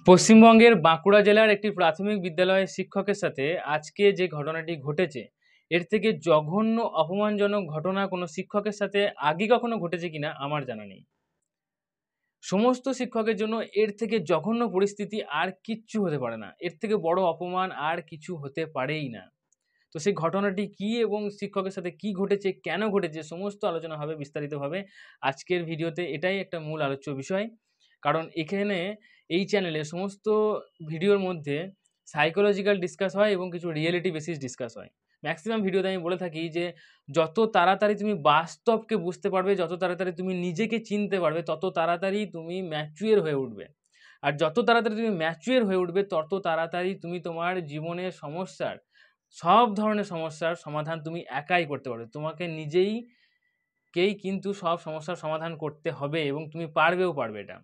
পশ্চিমবঙ্গের বাঁকুড়া জেলার একটি প্রাথমিক বিদ্যালয়ের শিক্ষকের সাথে আজকে যে ঘটনাটি ঘটেছে, এর থেকে জঘন্য অপমানজনক ঘটনা কোনো শিক্ষকের সাথে আগে কখনো ঘটেছে কিনা আমার জানা নেই। সমস্ত শিক্ষকের জন্য এর থেকে জঘন্য পরিস্থিতি আর কিচ্ছু হতে পারে না। এর থেকে বড় অপমান আর কিছু হতে পারেই না। তো সেই ঘটনাটি কী এবং শিক্ষকের সাথে কী ঘটেছে, কেন ঘটেছে, সমস্ত আলোচনা হবে বিস্তারিতভাবে আজকের ভিডিওতে। এটাই একটা মূল আলোচ্য বিষয়। কারণ এখানে এই চ্যানেলে সমস্ত ভিডিওর মধ্যে সাইকোলজিক্যাল ডিসকাস হয় এবং কিছু রিয়েলিটি বেসিস ডিসকাস হয়। ম্যাক্সিমাম ভিডিওতে আমি বলে থাকি যে যত তাড়াতাড়ি তুমি বাস্তবকে বুঝতে পারবে, যত তাড়াতাড়ি তুমি নিজেকে চিনতে পারবে, তত তাড়াতাড়ি তুমি ম্যাচুয়ার হয়ে উঠবে। আর যত তাড়াতাড়ি তুমি ম্যাচুয়ার হয়ে উঠবে, তত তাড়াতাড়ি তুমি তোমার জীবনের সমস্যার, সব ধরনের সমস্যার সমাধান তুমি একাই করতে পারবে। তোমাকে নিজেকেই কিন্তু সব সমস্যার সমাধান করতে হবে এবং তুমি পারবেও পারবে এটা।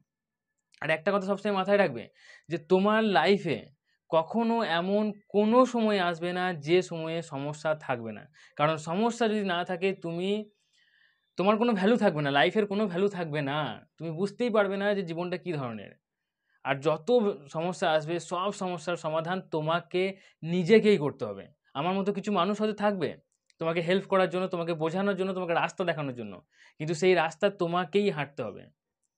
আর একটা কথা সবসময় মাথায় রাখবে যে তোমার লাইফে কখনো এমন কোনো সময় আসবে না যে সময়ে সমস্যা থাকবে না। কারণ সমস্যা যদি না থাকে তোমার কোনো ভ্যালু থাকবে না, লাইফের কোনো ভ্যালু থাকবে না। তুমি বুঝতেই পারবে না যে জীবনটা কী ধরনের। আর যত সমস্যা আসবে সব সমস্যার সমাধান তোমাকে নিজেকেই করতে হবে। আমার মতো কিছু মানুষ হয়তো থাকবে তোমাকে হেল্প করার জন্য, তোমাকে বোঝানোর জন্য, তোমাকে রাস্তা দেখানোর জন্য। কিন্তু সেই রাস্তা তোমাকেই হাঁটতে হবে।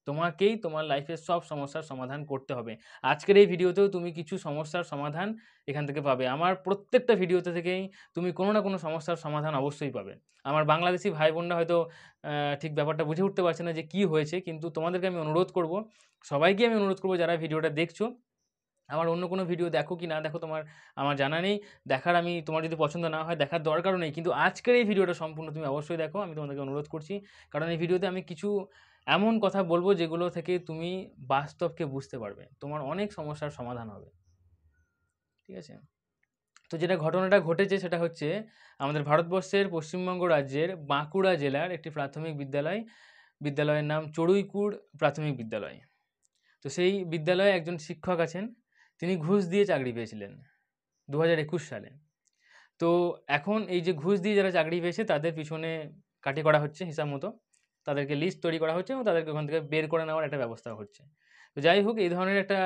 তোমাকেই তোমার লাইফের সব সমস্যার সমাধান করতে হবে। আজকের এই ভিডিওতেও তুমি কিছু সমস্যার সমাধান এখান থেকে পাবে। আমার প্রত্যেকটা ভিডিওতে থেকেই তুমি কোনো না কোনো সমস্যার সমাধান অবশ্যই পাবে। আমার বাংলাদেশি ভাই বোনরা হয়তো ঠিক ব্যাপারটা বুঝে উঠতে পারছে না যে কী হয়েছে, কিন্তু তোমাদেরকে আমি অনুরোধ করব, সবাইকে আমি অনুরোধ করব যারা ভিডিওটা দেখছো, আমার অন্য কোনো ভিডিও দেখো কি না দেখো আমার জানা নেই। দেখার তোমার যদি পছন্দ না হয় দেখার দরকারও নেই। কিন্তু আজকের এই ভিডিওটা সম্পূর্ণ তুমি অবশ্যই দেখো, আমি তোমাদেরকে অনুরোধ করছি। কারণ এই ভিডিওতে আমি কিছু এমন কথা বলবো যেগুলো থেকে তুমি বাস্তবকে বুঝতে পারবে। তোমার অনেক সমস্যার সমাধান হবে। ঠিক আছে? তো যেটা ঘটনাটা ঘটেছে সেটা হচ্ছে আমাদের ভারতবর্ষের পশ্চিমবঙ্গ রাজ্যের বাঁকুড়া জেলার একটি প্রাথমিক বিদ্যালয়ের নাম চড়ুইকুড় প্রাথমিক বিদ্যালয়। তো সেই বিদ্যালয়ে একজন শিক্ষক আছেন, তিনি ঘুষ দিয়ে চাকরি পেয়েছিলেন 2021 সালে। তো এখন এই যে ঘুষ দিয়ে যারা চাকরি পেয়েছে তাদের পিছনে কাঠি করা হচ্ছে হিসাব মতো, তাদেরকে লিস্ট তৈরি করা হচ্ছে এবং তাদেরকে ওখান থেকে বের করে নেওয়ার একটা ব্যবস্থা হচ্ছে। তো যাই হোক, এই ধরনের একটা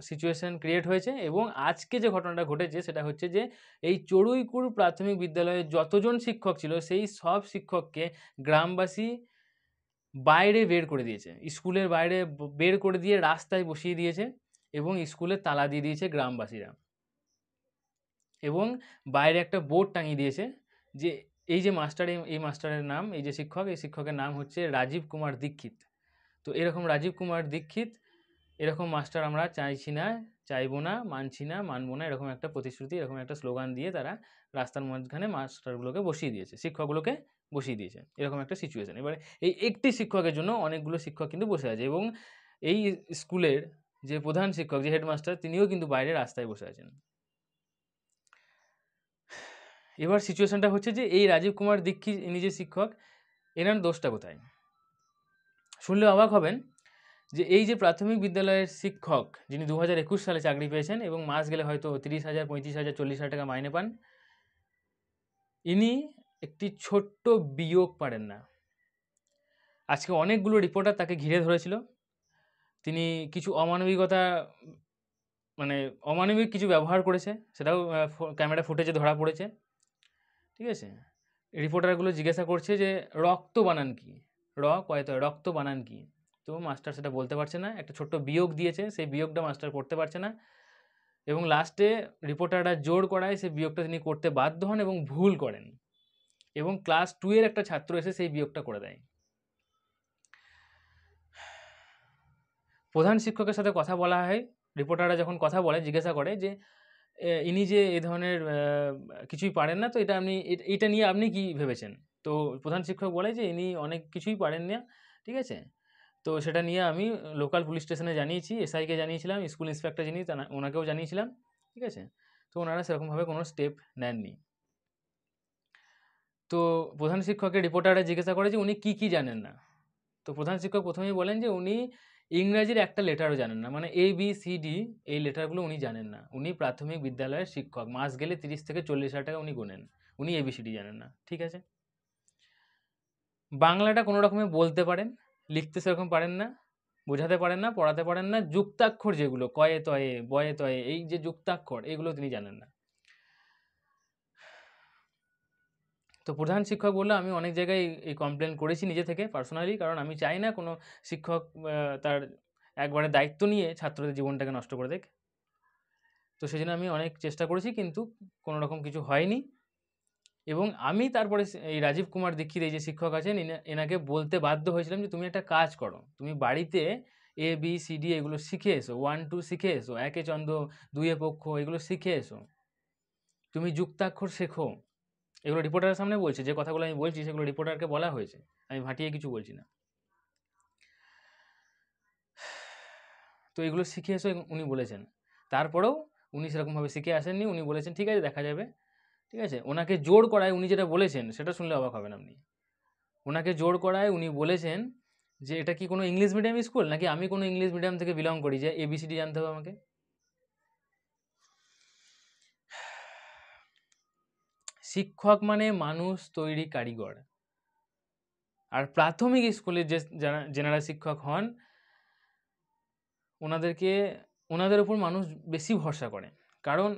সিচুয়েশন ক্রিয়েট হয়েছে এবং আজকে যে ঘটনাটা ঘটেছে সেটা হচ্ছে যে এই চড়ুইকুড় প্রাথমিক বিদ্যালয়ে যতজন শিক্ষক ছিল সেই সব শিক্ষককে গ্রামবাসী বাইরে বের করে দিয়েছে, স্কুলের বাইরে বের করে দিয়ে রাস্তায় বসিয়ে দিয়েছে এবং স্কুলে তালা দিয়ে দিয়েছে গ্রামবাসীরা। এবং বাইরে একটা বোর্ড টাঙিয়ে দিয়েছে যে এই যে এই মাস্টারের নাম, এই যে এই শিক্ষকের নাম হচ্ছে রাজীব কুমার দীক্ষিত। তো এরকম রাজীব কুমার দীক্ষিত এরকম মাস্টার আমরা চাইছি না, চাইবো না, মানছি না, মানবো না, এরকম একটা প্রতিশ্রুতি, এরকম একটা স্লোগান দিয়ে তারা রাস্তার মাঝখানে মাস্টারগুলোকে বসিয়ে দিয়েছে, শিক্ষকগুলোকে বসিয়ে দিয়েছে। এরকম একটা সিচুয়েশন। এবারে এই একটি শিক্ষকের জন্য অনেকগুলো শিক্ষক কিন্তু বসে আছে এবং এই স্কুলের যে প্রধান শিক্ষক, যে হেডমাস্টার, তিনিও কিন্তু বাইরে রাস্তায় বসে আছেন। এবার সিচুয়েশনটা হচ্ছে যে এই রাজীব কুমার দীক্ষিত ইনি যে শিক্ষক, এনার দোষটা কোথায়? শুনলে অবাক হবেন যে এই যে প্রাথমিক বিদ্যালয়ের শিক্ষক যিনি 2021 সালে চাকরি পেয়েছেন এবং মাস গেলে হয়তো 30,000, 35,000, 40,000 টাকা মাইনে পান, ইনি একটি ছোট্ট বিয়োগ পারেন না। আজকে অনেকগুলো রিপোর্টার তাকে ঘিরে ধরেছিল। তিনি কিছু অমানবিক কিছু ব্যবহার করেছে, সেটাও ক্যামেরা ফুটেজে ধরা পড়েছে। ঠিক আছে? রিপোর্টারগুলো জিজ্ঞাসা করছে যে রক্ত বানান কি, রক্ত বানান কি? তো মাস্টার সেটা বলতে পারছে না। একটা ছোট্ট বিয়োগ দিয়েছে, সেই বিয়োগটা মাস্টার করতে পারছে না এবং লাস্টে রিপোর্টাররা জোর করায় সেই বিয়োগটা তিনি করতে বাধ্য হন এবং ভুল করেন এবং ক্লাস 2 এর একটা ছাত্র এসে সেই বিয়োগটা করে দেয়। প্রধান শিক্ষকের সাথে কথা বলা হয়, রিপোর্টাররা যখন কথা বলে জিজ্ঞাসা করে যে ইনি যে এ ধরনের কিছুই পারেন না, তো এটা নিয়ে আপনি কি ভেবেছেন? তো প্রধান শিক্ষক বলে যে ইনি অনেক কিছুই পারেন না। ঠিক আছে? তো সেটা নিয়ে আমি লোকাল পুলিশ স্টেশনে জানিয়েছি, এসআইকে জানিয়েছিলাম, স্কুল ইন্সপেক্টর যিনি ওনাকেও জানিয়েছিলাম। ঠিক আছে? তো ওনারা সেরকমভাবে কোনো স্টেপ নেননি। তো প্রধান শিক্ষকের রিপোর্টাররা জিজ্ঞাসা করে যে উনি কি জানেন না? তো প্রধান শিক্ষক প্রথমেই বলেন যে উনি ইংরাজির একটা লেটারও জানেন না, মানে ABCD এই লেটারগুলো উনি জানেন না। উনি প্রাথমিক বিদ্যালয়ের শিক্ষক, মাস গেলে 30 থেকে 40,000 টাকা উনি গোনেন, উনি ABCD জানেন না। ঠিক আছে? বাংলাটা কোনো রকমে বলতে পারেন, লিখতে সেরকম পারেন না, বোঝাতে পারেন না, পড়াতে পারেন না। যুক্তাক্ষর যেগুলো কয়ে তয়ে, বয়ে তয়ে, এই যে যুক্তাক্ষর, এগুলো তিনি জানেন না। তো প্রধান শিক্ষক বললে আমি অনেক জায়গায় এই কমপ্লেন করেছি নিজে থেকে পার্সোনালি, কারণ আমি চাই না কোনো শিক্ষক তার একবারে দায়িত্ব নিয়ে ছাত্রদের জীবনটাকে নষ্ট করে দেখ। তো সেজন্য আমি অনেক চেষ্টা করেছি, কিন্তু কোনো রকম কিছু হয়নি। এবং আমি তারপরে এই রাজীব কুমার দীক্ষিত এই যে শিক্ষক আছেন, এনাকে বলতে বাধ্য হয়েছিলাম যে তুমি একটা কাজ করো, তুমি বাড়িতে ABCD এগুলো শিখে এসো, 1 2 শিখে এসো, একে চন্দ্র দুইয়ে পক্ষ এগুলো শিখে এসো, তুমি যুক্তাক্ষর শেখো। এগুলো রিপোর্টারের সামনে বলছে, যে কথাগুলো আমি বলছি সেগুলো রিপোর্টারকে বলা হয়েছে, আমি ভাটিয়ে কিছু বলছি না। তো এগুলো শিখে এসো উনি বলেছেন। তারপরেও উনি সেরকমভাবে শিখে আসেননি। উনি বলেছেন ঠিক আছে দেখা যাবে, ঠিক আছে। ওনাকে জোর করায় উনি যেটা বলেছেন সেটা শুনলে অবাক হবেন আপনি। ওনাকে জোর করায় উনি বলেছেন যে এটা কি কোনো ইংলিশ মিডিয়াম স্কুল, নাকি আমি কোনো ইংলিশ মিডিয়াম থেকে বিলং করি যে ABCD জানতে হবে আমাকে। শিক্ষক মানে মানুষ তৈরি কারিগর। আর প্রাথমিক স্কুলের যে যেনারা শিক্ষক হন, ওনাদের উপর মানুষ বেশি ভরসা করে। কারণ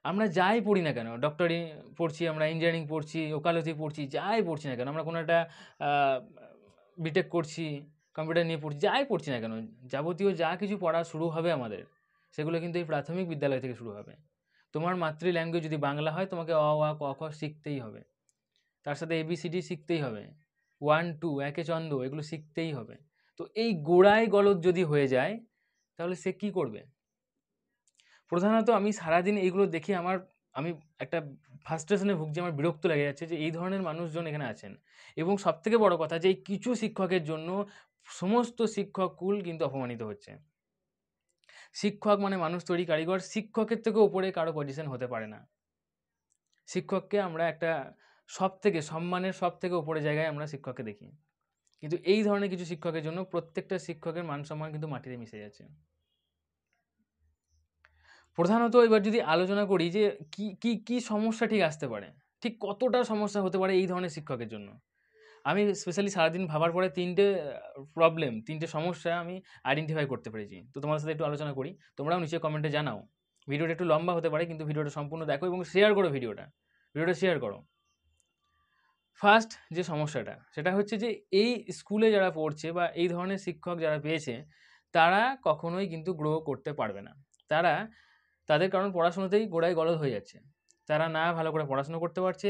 আমরা যাই পড়ি না কেন, ডক্টরি পড়ছি, আমরা ইঞ্জিনিয়ারিং পড়ছি, ওকালতি পড়ছি, যাই পড়ছি না কেন, আমরা কোনো একটা বিটেক করছি, কম্পিউটার নিয়ে পড়ছি, যাই পড়ছি না কেন, যাবতীয় যা কিছু পড়া শুরু হবে আমাদের, সেগুলো কিন্তু এই প্রাথমিক বিদ্যালয় থেকে শুরু হবে। তোমার মাতৃ ল্যাঙ্গুয়েজ যদি বাংলা হয়, তোমাকে অ আ ক খ শিখতেই হবে, তার সাথে ABCD শিখতেই হবে, 1 2 একে চন্দ্র এগুলো শিখতেই হবে। তো এই গোড়ায় গলদ যদি হয়ে যায়, তাহলে সে কি করবে? প্রধানত আমি সারাদিন এইগুলো দেখে আমি একটা ফ্রাস্ট্রেশনে ভুগছি, আমার বিরক্ত লেগে যাচ্ছে যে এই ধরনের মানুষজন এখানে আছেন। এবং সবথেকে বড় কথা যে এই কিছু শিক্ষকের জন্য সমস্ত শিক্ষককুল কিন্তু অপমানিত হচ্ছে। শিক্ষক মানে মানুষ তৈরি কারিগর, শিক্ষকের থেকে উপরে কারো পজিশন হতে পারে না। শিক্ষককে আমরা একটা সবথেকে সম্মানের সবথেকে উপরে জায়গায় আমরা শিক্ষককে দেখি, কিন্তু এই ধরনের কিছু শিক্ষকের জন্য প্রত্যেকটা শিক্ষকের মান সম্মান কিন্তু মাটিতে মিশে যাচ্ছে। প্রধানত এবার যদি আলোচনা করি যে কি কি কি সমস্যা ঠিক আসতে পারে, ঠিক কতটা সমস্যা হতে পারে এই ধরনের শিক্ষকের জন্য, আমি স্পেশালি সারাদিন ভাবার পরে 3টে প্রবলেম, 3টে সমস্যা আমি আইডেন্টিফাই করতে পেরেছি। তো তোমাদের সাথে একটু আলোচনা করি, তোমরাও নিচে কমেন্টে জানাও। ভিডিওটা একটু লম্বা হতে পারে, কিন্তু ভিডিওটা সম্পূর্ণ দেখো এবং শেয়ার করো, ভিডিওটা শেয়ার করো। ফার্স্ট যে সমস্যাটা, সেটা হচ্ছে যে এই স্কুলে যারা পড়ছে বা এই ধরনের শিক্ষক যারা পেয়েছে, তারা কখনোই কিন্তু গ্রো করতে পারবে না। তাদের কারণ পড়াশোনাতেই গোড়ায় গলদ হয়ে যাচ্ছে। তারা না ভালো করে পড়াশোনা করতে পারছে,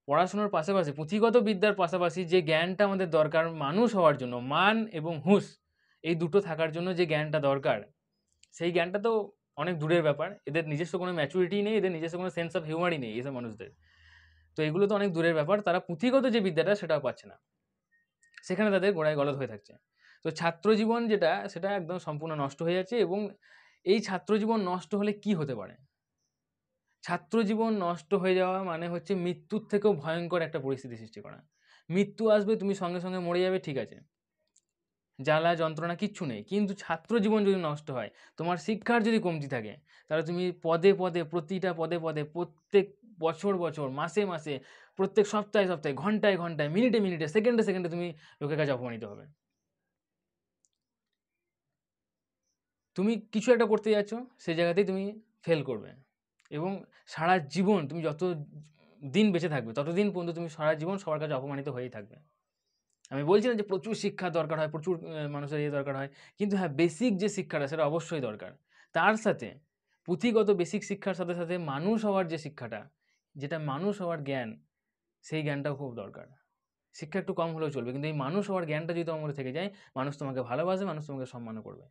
পড়াশোনার পাশাপাশি পুঁথিগত বিদ্যার পাশাপাশি যে জ্ঞানটা আমাদের দরকার মানুষ হওয়ার জন্য, মান এবং হুঁশ এই দুটো থাকার জন্য যে জ্ঞানটা দরকার, সেই জ্ঞানটা তো অনেক দূরের ব্যাপার। এদের নিজস্ব কোনো ম্যাচুরিটি নেই, এদের নিজস্ব কোনো সেন্স অফ হিউমারই নেই এসব মানুষদের। তো এগুলো তো অনেক দূরের ব্যাপার, তারা পুঁথিগত যে বিদ্যাটা সেটাও পাচ্ছে না, সেখানে তাদের গোড়ায় গলদ হয়ে থাকছে। তো ছাত্রজীবন যেটা, সেটা একদম সম্পূর্ণ নষ্ট হয়ে যাচ্ছে। এবং এই ছাত্রজীবন নষ্ট হলে কি হতে পারে? ছাত্রজীবন নষ্ট হয়ে যাওয়া মানে হচ্ছে মৃত্যুর থেকেও ভয়ঙ্কর একটা পরিস্থিতি সৃষ্টি করা। মৃত্যু আসবে, তুমি সঙ্গে সঙ্গে মরে যাবে, ঠিক আছে, জ্বালা যন্ত্রণা কিচ্ছু নেই। কিন্তু ছাত্রজীবন যদি নষ্ট হয়, তোমার শিক্ষার যদি কমতি থাকে, তাহলে তুমি পদে পদে, প্রতিটা পদে পদে, প্রত্যেক বছর বছর, মাসে মাসে, প্রত্যেক সপ্তাহে সপ্তাহে, ঘন্টায় ঘন্টায়, মিনিটে মিনিটে, সেকেন্ডে সেকেন্ডে তুমি লোকের কাছে অপমানিত হবে। তুমি কিছু একটা করতে যাচ্ছ, সেই জায়গাতেই তুমি ফেল করবে। এবং সারা জীবন তুমি যত দিন বেঁচে থাকবে, ততদিন পর্যন্ত তুমি সারা জীবন সবার কাছে অপমানিত হয়েই থাকবে। আমি বলছি না যে প্রচুর শিক্ষা দরকার হয়, প্রচুর মানুষের দরকার হয়, কিন্তু হ্যাঁ, বেসিক যে শিক্ষাটা সেটা অবশ্যই দরকার। তার সাথে পুঁথিগত বেসিক শিক্ষার সাথে সাথে মানুষ হওয়ার যে শিক্ষাটা, যেটা মানুষ হওয়ার জ্ঞান, সেই জ্ঞানটাও খুব দরকার। শিক্ষা একটু কম হলেও চলবে, কিন্তু এই মানুষ হওয়ার জ্ঞানটা যদি তোমার মধ্যে থেকে যায়, মানুষ তোমাকে ভালোবাসবে, মানুষ তোমাকে সম্মানও করবে।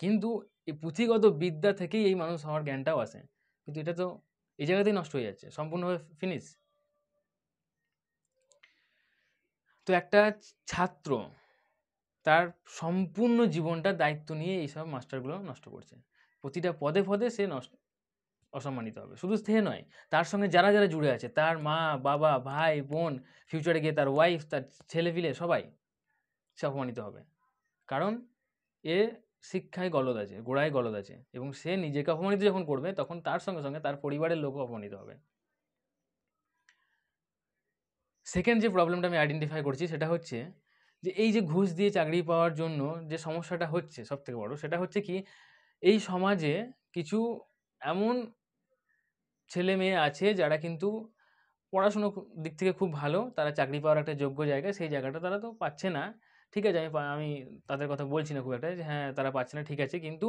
কিন্তু এই পুঁথিগত বিদ্যা থেকেই এই মানুষ হওয়ার জ্ঞানটাও আসে, কিন্তু এটা তো এই জায়গাতেই নষ্ট হয়ে যাচ্ছে, সম্পূর্ণভাবে ফিনিশ। তো একটা ছাত্র তার সম্পূর্ণ জীবনটা দায়িত্ব নিয়ে এইসব মাস্টারগুলো নষ্ট করছে। প্রতিটা পদে পদে সে অসম্মানিত হবে। শুধু সে নয়, তার সঙ্গে যারা যারা জুড়ে আছে, তার মা বাবা, ভাই বোন, ফিউচারে গিয়ে তার ওয়াইফ, তার ছেলেপিলে, সবাই সে অপমানিত হবে। কারণ এ শিক্ষায় গলদ আছে, গোড়ায় গলদ আছে, এবং সে নিজেকে অপমানিত যখন করবে, তখন তার সঙ্গে সঙ্গে তার পরিবারের লোকও অপমানিত হবে। সেকেন্ড যে প্রবলেমটা আমি আইডেন্টিফাই করছি, সেটা হচ্ছে যে এই যে ঘুষ দিয়ে চাকরি পাওয়ার জন্য যে সমস্যাটা হচ্ছে সবথেকে বড়, সেটা হচ্ছে কি, এই সমাজে কিছু এমন ছেলে-মেয়ে আছে যারা কিন্তু পড়াশুনো দিক থেকে খুব ভালো। তারা চাকরি পাওয়ার একটা যোগ্য জায়গা, সেই জায়গাটা তারা তো পাচ্ছে না। ঠিক আছে, আমি তাদের কথা বলছি না খুব একটা যে হ্যাঁ, তারা পাচ্ছে না, ঠিক আছে। কিন্তু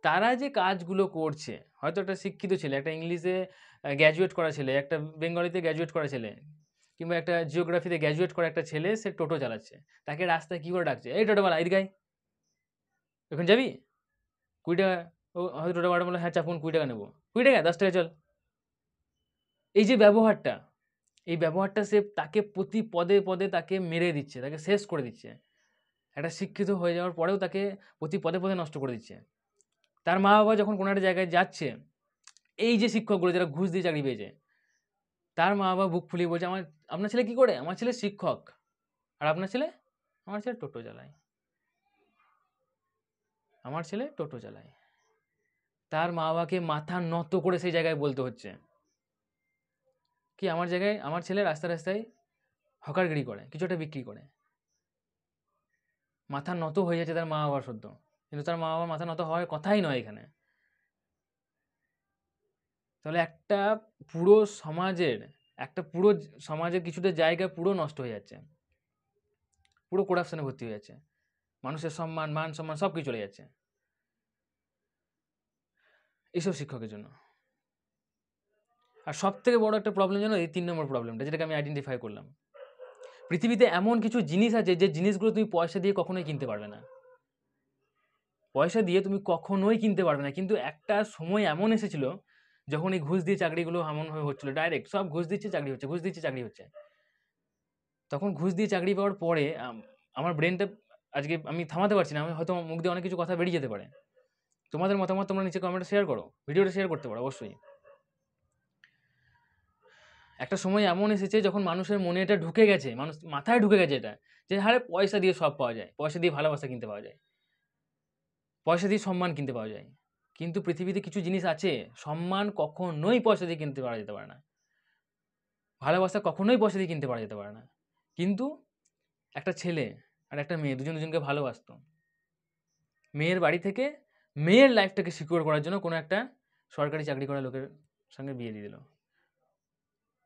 তারা যে কাজগুলো করছে, হয়তো একটা শিক্ষিত ছেলে, একটা ইংলিশে গ্র্যাজুয়েট করা ছেলে, একটা বেঙ্গলিতে গ্র্যাজুয়েট করা ছেলে, কিংবা একটা জিওগ্রাফিতে গ্র্যাজুয়েট করা একটা ছেলে, সে টোটো চালাচ্ছে। তাকে রাস্তায় কি করে ডাকছে, "এই টোটোওয়ালা এদিকে আয়, এখন যাবি? ৳20।" ও হয়তো টোটোওয়ালা বলল, "হ্যাঁ, চাপুন, ৳20 নেবো।" "৳20? ৳10 চল।" এই যে ব্যবহারটা, এই ব্যবহারটা সে তাকে প্রতি পদে, পদে তাকে মেরে দিচ্ছে, তাকে শেষ করে দিচ্ছে। একটা শিক্ষিত হয়ে যাওয়ার পরেও তাকে প্রতি পদে, পদে নষ্ট করে দিচ্ছে। তার মা-বাবা যখন কোনো একটা জায়গায় যাচ্ছে, এই যে শিক্ষকগুলো যারা ঘুষ দিয়ে চাকরি পেয়েছে, তার মা-বাবা বুক ফুলিয়ে বলছে, আপনার ছেলে কি করে? আমার ছেলে শিক্ষক। আর আপনার ছেলে? আমার ছেলে টোটো চালায়। আমার ছেলে টোটো চালায়। তার মা-বাবাকে মাথা নত করে সেই জায়গায় বলতে হচ্ছে। কি আমার জায়গায় আমার ছেলে রাস্তায়, রাস্তায় হকারগিরি করে, কিছু একটা বিক্রি করে। মাথা নত হয়ে যাচ্ছে তার মা-বাবার সদ্য। কিন্তু তার মা-বাবার মাথা নত হওয়ার কথাই নয় এখানে। তাহলে পুরো সমাজের পুরো সমাজের কিছুটা জায়গা পুরো নষ্ট হয়ে যাচ্ছে। পুরো করাপশনে ভর্তি হয়ে যাচ্ছে। মানুষের সম্মান, মান-সম্মান সবকিছু চলে যাচ্ছে। এইসব শিক্ষকের জন্য। আর সবথেকে বড় একটা প্রবলেম জানো, এই ৩ নম্বর প্রবলেমটা, যেটাকে আমি আইডেন্টিফাই করলাম। পৃথিবীতে এমন কিছু জিনিস আছে যে জিনিসগুলো তুমি পয়সা দিয়ে কখনোই কিনতে পারবে না। পয়সা দিয়ে তুমি কখনোই কিনতে পারবে না। কিন্তু একটা সময় এমন এসেছিল যখন এই ঘুষ দিয়ে চাকরিগুলো এমনভাবে হচ্ছিল, ডাইরেক্ট সব ঘুষ দিচ্ছে, চাকরি হচ্ছে, ঘুষ দিচ্ছে, চাকরি হচ্ছে। তখন ঘুষ দিয়ে চাকরি পাওয়ার পরে আমার ব্রেনটা আজকে আমি থামাতে পারছি না। আমি হয়তো মুখ দিয়ে অনেক কিছু কথা বেরিয়ে যেতে পারে। তোমাদের মতামত তোমরা নিচে কমেন্টে শেয়ার করো। ভিডিওটা শেয়ার করতে পারো অবশ্যই। একটা সময় এমন এসেছে যখন মানুষের মনে এটা ঢুকে গেছে, মানুষ মাথায় ঢুকে গেছে এটা, যে আরে পয়সা দিয়ে সব পাওয়া যায়। পয়সা দিয়ে ভালোবাসা কিনতে পাওয়া যায়। পয়সা দিয়ে সম্মান কিনতে পাওয়া যায়। কিন্তু পৃথিবীতে কিছু জিনিস আছে, সম্মান কখনোই পয়সা দিয়ে কিনতে পারা যেতে পারে না। ভালোবাসা কখনোই পয়সা দিয়ে কিনতে পারা যেতে পারে না। কিন্তু একটা ছেলে আর একটা মেয়ে দুজন দুজনকে ভালোবাসতো। মেয়ের বাড়ি থেকে মেয়ের লাইফটাকে সিকিউর করার জন্য কোনো একটা সরকারি চাকরি করা লোকের সঙ্গে বিয়ে দিয়ে দিল।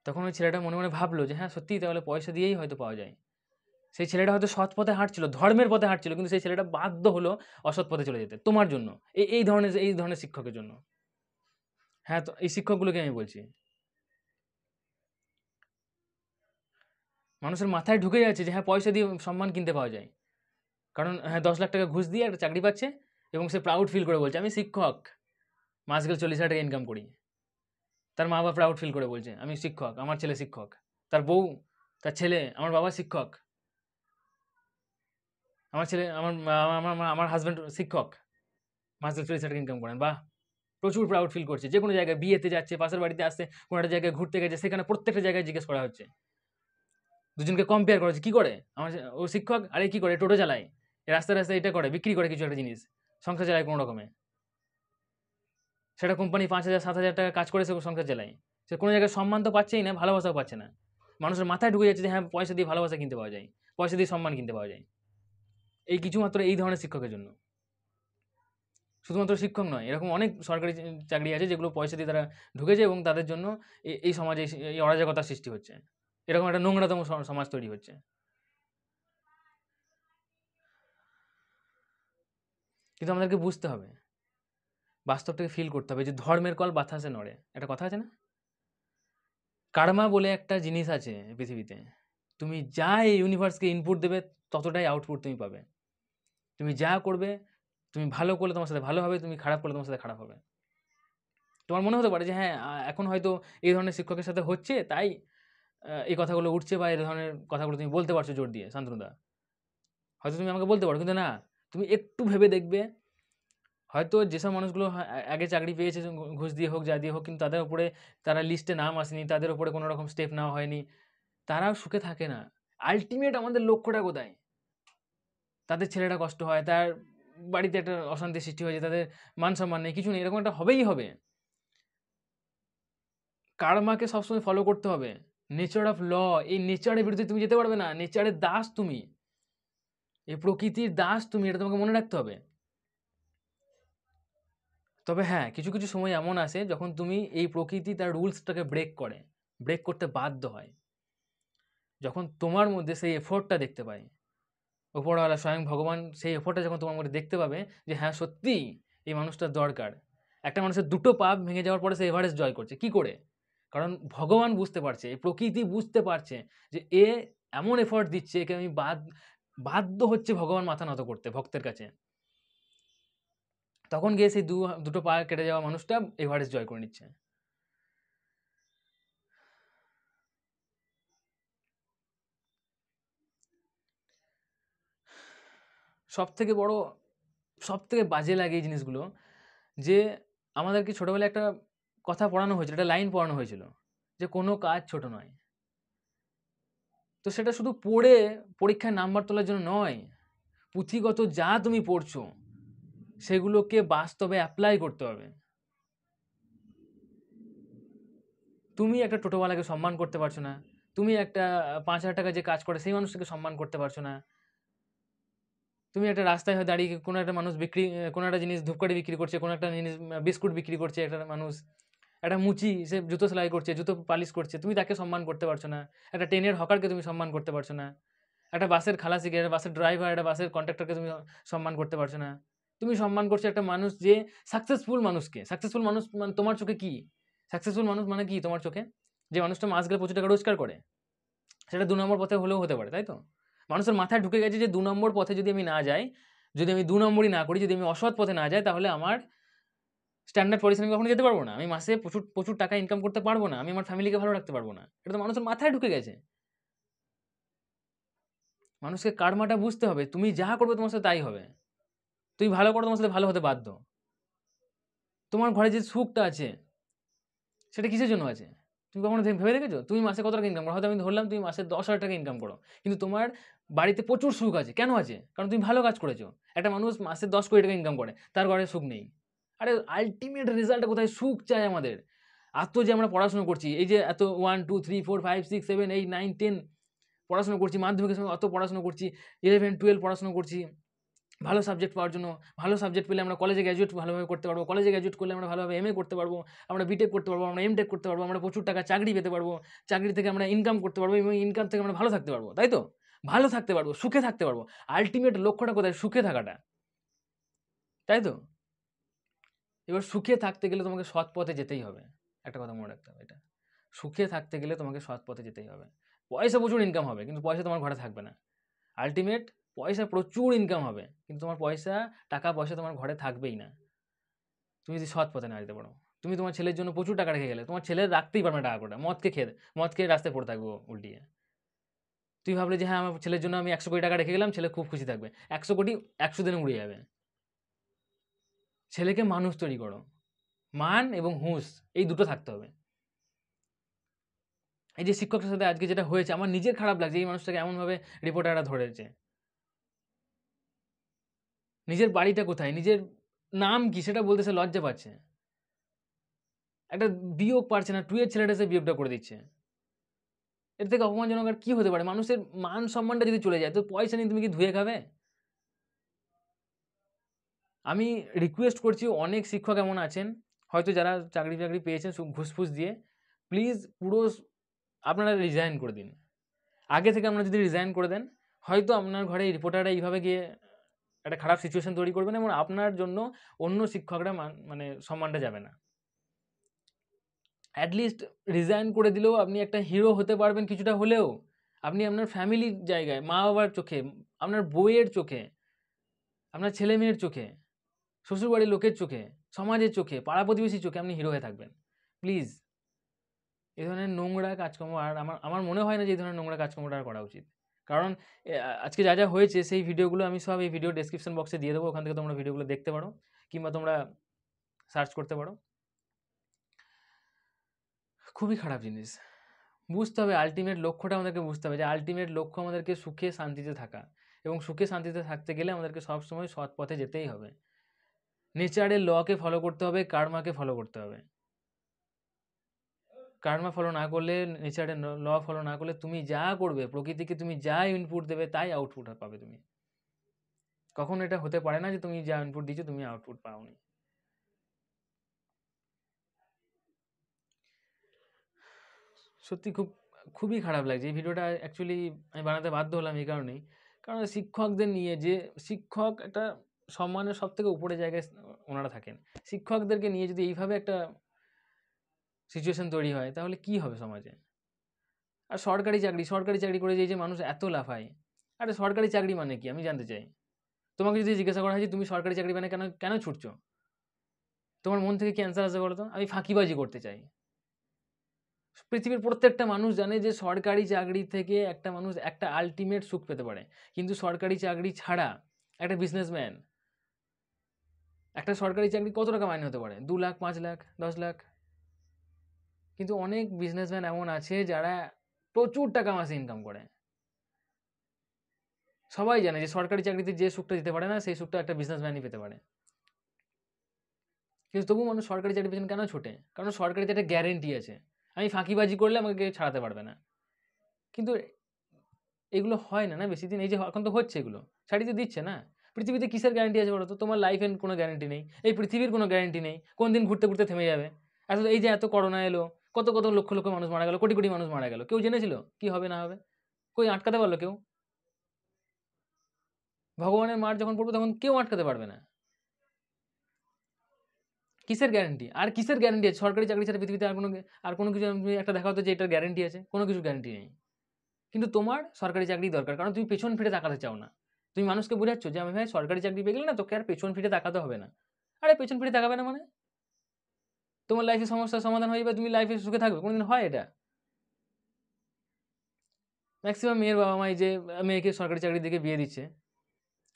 তখন ওই ছেলেটা মনে মনে ভাবলো যে হ্যাঁ, সত্যিই তাহলে পয়সা দিয়েই হয়তো পাওয়া যায়। সেই ছেলেটা হয়তো সৎ পথে হাঁটছিল, ধর্মের পথে হাঁটছিল, কিন্তু সেই ছেলেটা বাধ্য হলো অসৎ পথে চলে যেতে তোমার জন্য। এই ধরনের শিক্ষকের জন্য। হ্যাঁ, তো এই শিক্ষকগুলোকে আমি বলছি। মানুষের মাথায় ঢুকে যাচ্ছে যে হ্যাঁ, পয়সা দিয়ে সম্মান কিনতে পাওয়া যায়। কারণ হ্যাঁ, ১০ লাখ টাকা ঘুষ দিয়ে একটা চাকরি পাচ্ছে এবং সে প্রাউড ফিল করে বলছে, আমি শিক্ষক, মাস গেলে ৪০,০০০ টাকা ইনকাম করি। তার মা বাবা প্রাউড ফিল করে বলছে, আমি শিক্ষক, আমার ছেলে শিক্ষক। তার বউ, তার ছেলে, আমার বাবা শিক্ষক, আমার ছেলে, আমার হাজব্যান্ড শিক্ষক, মাস গেলে ৪০,০০০ টাকা ইনকাম করেন। বাহ! প্রচুর প্রাউড ফিল করছে। যেকোনো জায়গায় বিয়েতে যাচ্ছে, পাশের বাড়িতে আসছে, কোনো একটা জায়গায় ঘুরতে গেছে, সেখানে প্রত্যেকটা জায়গায় জিজ্ঞেস করা হচ্ছে। দুজনকে কম্পেয়ার করা হচ্ছে, কি করে? ও শিক্ষক, আরে কি করে? টোটো চালায়। রাস্তায়, রাস্তায় এটা করে, বিক্রি করে কিছু একটা জিনিস। সংসার চালায় কোনো রকমে। সেটা কোম্পানি ৫,০০০, ৭,০০০ টাকা কাজ করে সে সংসার চালায়। সে কোনো জায়গায় সম্মান তো পাচ্ছেই না, ভালোবাসাও পাচ্ছে না। মানুষের মাথায় ঢুকে যাচ্ছে যে হ্যাঁ, পয়সা দিয়ে ভালোবাসা কিনতে পাওয়া যায়। পয়সা দিয়ে সম্মান কিনতে পাওয়া যায়। কিছুমাত্র এই ধরনের শিক্ষকের জন্য। শুধুমাত্র শিক্ষক নয়, এরকম অনেক সরকারি চাকরি আছে যেগুলো পয়সা দিয়ে তারা ঢুকেছে এবং তাদের জন্য এই সমাজে এই অরাজকতার সৃষ্টি হচ্ছে। এরকম একটা নোংরাতম সমাজ তৈরি হচ্ছে। কিন্তু আমাদেরকে বুঝতে হবে, বাস্তবটাকে ফিল করতে হবে যে ধর্মের কল বাতাসে নড়ে। একটা কথা আছে না? কার্মা বলে একটা জিনিস আছে পৃথিবীতে। তুমি যা এই ইউনিভার্সকে ইনপুট দেবে ততটাই আউটপুট তুমি পাবে। তুমি যা করবে, তুমি ভালো করলে তোমার সাথে ভালো হবে, তুমি খারাপ করলে তোমার সাথে খারাপ হবে। তোমার মনে হতে পারে যে হ্যাঁ, এখন হয়তো এই ধরনের শিক্ষকের সাথে হচ্ছে, তাই এই কথাগুলো উঠছে বা এই ধরনের কথাগুলো তুমি বলতে পারছো জোর দিয়ে, শান্তনুদা। হয়তো তুমি আমাকে বলতে পারো, কিন্তু না, তুমি একটু ভেবে দেখবে, হয়তো যেসব মানুষগুলো আগে চাকরি পেয়েছে ঘুষ দিয়ে হোক, যা দিয়ে হোক, কিন্তু তাদের উপরে তারা লিস্টে নাম আসেনি, তাদের উপরে কোনো রকম স্টেপ নেওয়া হয়নি, তারাও সুখে থাকে না। আল্টিমেট আমাদের লক্ষ্যটা কোথায়? তাদের ছেলেটা কষ্ট হয়, তার বাড়িতে একটা অশান্তির সৃষ্টি হয়েছে, তাদের মান-সম্মান নেই, কিছু নেই, এরকম একটা হবেই হবে। কার্মাকে সবসময় ফলো করতে হবে। নেচার অফ ল, এই নেচারের বিরুদ্ধে তুমি যেতে পারবে না। নেচারের দাস তুমি। এই প্রকৃতির দাস তুমি, এটা তোমাকে মনে রাখতে হবে। তবে হ্যাঁ, কিছু কিছু সময় এমন আসে যখন তুমি এই প্রকৃতি তার রুলসটাকে ব্রেক করতে বাধ্য হয়। যখন তোমার মধ্যে সেই এফোর্টটা দেখতে পায়, উপরওয়ালা স্বয়ং ভগবান সেই এফোর্টটা যখন তোমার মধ্যে দেখতে পাবে যে হ্যাঁ সত্যিই এই মানুষটার দরকার। একটা মানুষের দুটো পা ভেঙে যাওয়ার পরে সে এভারেস্ট জয় করছে। কি করে? কারণ ভগবান বুঝতে পারছে, এই প্রকৃতি বুঝতে পারছে যে এ এমন এফোর্ট দিচ্ছে, একে আমি বাধ্য হচ্ছে ভগবান মাথা নত করতে ভক্তের কাছে। তখন গিয়ে সেই দুটো পা কেটে যাওয়া মানুষটা এভারেস্ট জয় করে নিচ্ছে। সবথেকে বড়, সবথেকে বাজে লাগে এই জিনিসগুলো যে আমাদেরকে ছোটবেলায় একটা কথা পড়ানো হয়েছিল, একটা লাইন পড়ানো হয়েছিল যে কোনো কাজ ছোট নয়। তো সেটা শুধু পড়ে পরীক্ষায় নাম্বার তোলার জন্য নয়, পুঁথিগত যা তুমি পড়ছো সেগুলোকে বাস্তবে অ্যাপ্লাই করতে হবে। তুমি একটা টোটোওয়ালাকে সম্মান করতে পারছো না, তুমি একটা 5,000 টাকা যে কাজ করে সেই মানুষটাকে সম্মান করতে পারছো না, তুমি একটা রাস্তায় হয়ে দাঁড়িয়ে কোনো একটা মানুষ কোনো একটা জিনিস ধূপকাঠি বিক্রি করছে, কোনো একটা জিনিস বিস্কুট বিক্রি করছে একটা মানুষ, একটা মুচি সে জুতো সেলাই করছে, জুতো পালিশ করছে, তুমি তাকে সম্মান করতে পারছো না। একটা ট্রেনের হকারকে তুমি সম্মান করতে পারছো না। একটা বাসের খালাসিকে, একটা বাসের ড্রাইভার, একটা বাসের কন্ট্রাক্টরকে তুমি সম্মান করতে পারছো না। তুমি সম্মান করছো একটা মানুষ যে সাকসেসফুল মানুষকে। সাকসেসফুল মানুষ মানে তোমার চোখে কি? সাকসেসফুল মানুষ মানে কি তোমার চোখে? যে মানুষটা মাস গেলে প্রচুর টাকা রোজগার করে। সেটা ২ নম্বর পথে হলেও হতে পারে, তাই তো? মানুষের মাথায় ঢুকে গেছে যে ২ নম্বর পথে যদি আমি না যাই, যদি আমি ২ নম্বরই না করি, যদি আমি অসৎ পথে না যাই, তাহলে আমার স্ট্যান্ডার্ড পরিশ্রমে কখনো যেতে পারবো না। আমি মাসে প্রচুর প্রচুর টাকা ইনকাম করতে পারবো না। আমি আমার ফ্যামিলিকে ভালো রাখতে পারবো না। এটা তো মানুষের মাথায় ঢুকে গেছে। মানুষকে কার্মাটা বুঝতে হবে। তুমি যা করবে তোমার সাথে তাই হবে। তুমি ভালো করো, তোমার সাথে ভালো হতে বাধ্য। তোমার ঘরে যে সুখটা আছে সেটা কিসের জন্য আছে? তুমি কখনো ভেবে দেখেছো? তুমি মাসে কত টাকা ইনকাম করো? হয়তো আমি ধরলাম তুমি মাসে 10,000 টাকা ইনকাম করো। কিন্তু তোমার বাড়িতে প্রচুর সুখ আছে। কেন আছে? কারণ তুমি ভালো কাজ করেছো। একটা মানুষ মাসে 10 কোটি টাকা ইনকাম করে, তার ঘরে সুখ নেই। আরে আল্টিমেট রেজাল্টটা কোথায়? সুখ চাই আমাদের। এত যে আমরা পড়াশোনা করছি, এই যে এত 1, 2, 3, 4, 5, 6, 7, 8, 9, 10 পড়াশোনা করছি, মাধ্যমিকের সময় অত পড়াশোনা করছি, 11, 12 পড়াশোনা করছি ভালো সাবজেক্ট পাওয়ার জন্য। ভালো সাবজেক্ট পেলে আমরা কলেজে গ্র্যাজুয়েট ভালোভাবে করতে পারবো। কলেজে গ্র্যাজুয়েট করলে আমরা ভালোভাবে এমএ করতে পারবো, আমরা বিটেক করতে পারবো, আমরা এমটেক করতে পারবো, আমরা প্রচুর টাকা চাকরি পেতে পারবো। চাকরি থেকে আমরা ইনকাম করতে পারবো এবং ইনকাম থেকে আমরা ভালো থাকতে পারবো, তাই তো? ভালো থাকতে পারবো, সুখে থাকতে পারবো। আল্টিমেট লক্ষ্যটা কোথায়? সুখে থাকাটা, তাই তো? এবার সুখে থাকতে গেলে তোমাকে সৎ পথে যেতেই হবে। একটা কথা মনে রাখতে হবে এটা। সুখে থাকতে গেলে তোমাকে সৎ পথে যেতেই হবে। পয়সা প্রচুর ইনকাম হবে কিন্তু পয়সা তোমার ঘরে থাকবে না। আল্টিমেট পয়সা প্রচুর ইনকাম হবে কিন্তু তোমার টাকা পয়সা তোমার ঘরে থাকবেই না। তুমি যদি সৎ পথে না যেতে পারো, তুমি তোমার ছেলের জন্য প্রচুর টাকা রেখে গেলে, তোমার ছেলের রাখতেই পারবে না টাকা কোটা, মদ খেয়ে রাস্তায় পড়ে থাকবো উল্টিয়ে। তুই ভাবলে যে হ্যাঁ আমার ছেলের জন্য আমি 100 কোটি টাকা রেখে গেলাম, ছেলে খুব খুশি থাকবে। 100 কোটি 100 দিনে উড়ে যাবে। ছেলেকে মানুষ তৈরি করো। মান এবং হুঁশ এই দুটো থাকতে হবে। এই যে শিক্ষকের সাথে আজকে যেটা হয়েছে, আমার নিজের খারাপ লাগছে। এই মানুষটাকে এমনভাবে রিপোর্টাররা ধরেছে। নিজের বাড়িটা কোথায়, নিজের নাম কি সেটা বলতে সে লজ্জা পাচ্ছে। একটা বিয়োগ পারছে না, 2 এর ছেলেটা সে বিয়োগটা করে দিচ্ছে। এর থেকে অপমানজনক আর কি হতে পারে? মানুষের মান সম্মানটা যদি চলে যায়, তো পয়সা নিয়ে তুমি কি ধুয়ে খাবে? আমি রিকোয়েস্ট করছি, অনেক শিক্ষক এমন আছেন হয়তো যারা চাকরি পেয়েছেন ঘুষ দিয়ে, প্লিজ আপনারা রিজাইন করে দিন। আগে থেকে আপনারা যদি রিজাইন করে দেন, হয়তো আপনার ঘরে এই রিপোর্টাররা এইভাবে গিয়ে একটা খারাপ সিচুয়েশন তৈরি করবে না এবং আপনার জন্য অন্য শিক্ষকরা মানে সম্মানটা যাবে না। অ্যাটলিস্ট রিজাইন করে দিলেও আপনি একটা হিরো হতে পারবেন কিছুটা হলেও। আপনি আপনার ফ্যামিলির জায়গায়, মা-বাবার চোখে, আপনার বউয়ের চোখে, আপনার ছেলে-মেয়ের চোখে, শ্বশুরবাড়ির লোকের চোখে, সমাজের চোখে, পাড়া-প্রতিবেশীর চোখে আপনি হিরো হয়ে থাকবেন। প্লিজ এই ধরনের নোংরা কাজকর্ম আর আমার মনে হয় না যে এই ধরনের নোংরা কাজকর্মটা আর করা উচিত। কারণ আজকে যা হয়েছে সেই ভিডিওগুলো আমি সব এই ভিডিও ডেসক্রিপশন বক্সে দিয়ে দেবো। ওখান থেকে তোমরা ভিডিওগুলো দেখতে পারো কিংবা তোমরা সার্চ করতে পারো। খুবই খারাপ জিনিস। বুঝতে হবে আল্টিমেট লক্ষ্যটা আমাদেরকে বুঝতে হবে যে আল্টিমেট লক্ষ্য আমাদেরকে সুখে শান্তিতে থাকা এবং সুখে শান্তিতে থাকতে গেলে আমাদেরকে সবসময় সৎ পথে যেতেই হবে। নেচারের লকে ফলো করতে হবে, কার্মাকে ফলো করতে হবে। কার্মা ফলো না করলে, নেচারের ল ফলো না করলে তুমি যা করবে, প্রকৃতিকে তুমি যা ইনপুট দেবে তাই আউটপুট পাবে তুমি। কখনো এটা হতে পারে না যে তুমি যা ইনপুট দিচ্ছ তুমি আউটপুট পাওনি। সত্যি খুবই খারাপ লাগছে। এই ভিডিওটা অ্যাকচুয়ালি আমি বানাতে বাধ্য হলাম এই কারণেই, কারণ শিক্ষকদের নিয়ে, যে শিক্ষক একটা সম্মানের সব থেকে উপরে জায়গায় ওনারা থাকেন, শিক্ষকদেরকে নিয়ে যদি এইভাবে একটা সিচুয়েশন তৈরি হয় তাহলে কি হবে সমাজে। আর সরকারি চাকরি করে যে মানুষ এত লাফায়, আরে সরকারি চাকরি মানে কি আমি জানতে চাই। তোমাকে যদি জিজ্ঞাসা করা হয় যে তুমি সরকারি চাকরি মানে কেন কেন ছুটছো, তোমার মন থেকে কি অ্যান্সার আসবে বলো তো? আমি ফাঁকিবাজি করতে চাই। পৃথিবীর প্রত্যেকটা মানুষ জানে যে সরকারি চাকরি থেকে একটা মানুষ একটা আলটিমেট সুখ পেতে পারে, কিন্তু সরকারি চাকরি ছাড়া একটা বিজনেসম্যান, একটা সরকারি চাকরি কত টাকা মাইনে হতে পারে? 2 লাখ, 5 লাখ, 10 লাখ। কিন্তু অনেক বিজনেসম্যান এমন আছে যারা প্রচুর টাকা মাসে ইনকাম করে। সবাই জানে যে সরকারি চাকরিতে যে সুখটা দিতে পারে না সেই সুখটা একটা বিজনেসম্যানই পেতে পারে। কিন্তু তবু মানুষ সরকারি চাকরির পেছনে কেন ছোটে? কারণ সরকারিতে একটা গ্যারেন্টি আছে, আমি ফাঁকিবাজি করলে আমাকে কেউ ছাড়াতে পারবে না। কিন্তু এগুলো হয় না, না বেশি দিন। এই যে এখন তো হচ্ছে, এগুলো ছাড়িয়ে দিচ্ছে না। পৃথিবীতে কিসের গ্যারান্টি আছে বলো তো? তোমার লাইফের কোনো গ্যারান্টি নেই, এই পৃথিবীর কোনো গ্যারান্টি নেই, কোন দিন ঘুরতে ঘুরতে থেমে যাবে। এই যে এত করোনা এলো, কত কত লক্ষ লক্ষ মানুষ মারা গেল, কোটি কোটি মানুষ মারা গেল, কেউ জেনেছিল কি হবে না হবে? কই আটকাতে পারলো কেউ? ভগবানের মার যখন পড়বে তখন কেউ আটকাতে পারবে না। কিসের গ্যারান্টি? আর কিসের গ্যারান্টি আছে সরকারি চাকরি ছাড়া পৃথিবীতে? আর কোনো কিছু আমি একটা দেখাও তো যে এটার গ্যারান্টি আছে? কোনো কিছু গ্যারান্টি নেই। কিন্তু তোমার সরকারি চাকরি দরকার, কারণ তুমি পেছন ফিরে তাকাতে চাও না। তুমি মানুষকে বোঝাচ্ছ যে আমি ভাই সরকারি চাকরি পেয়ে গেলে না তোকে আর পেছন ফিরে তাকাতে হবে না। আরে পেছন ফিরে তাকাবে না মানে? তোমার লাইফে সমস্যার সমাধান হয়ে যাবে, তুমি লাইফে সুখে থাকবে? কোনোদিন হয় এটা? ম্যাক্সিমাম মেয়ের বাবা মাই যে মেয়েকে সরকারি চাকরি দিকে বিয়ে দিচ্ছে,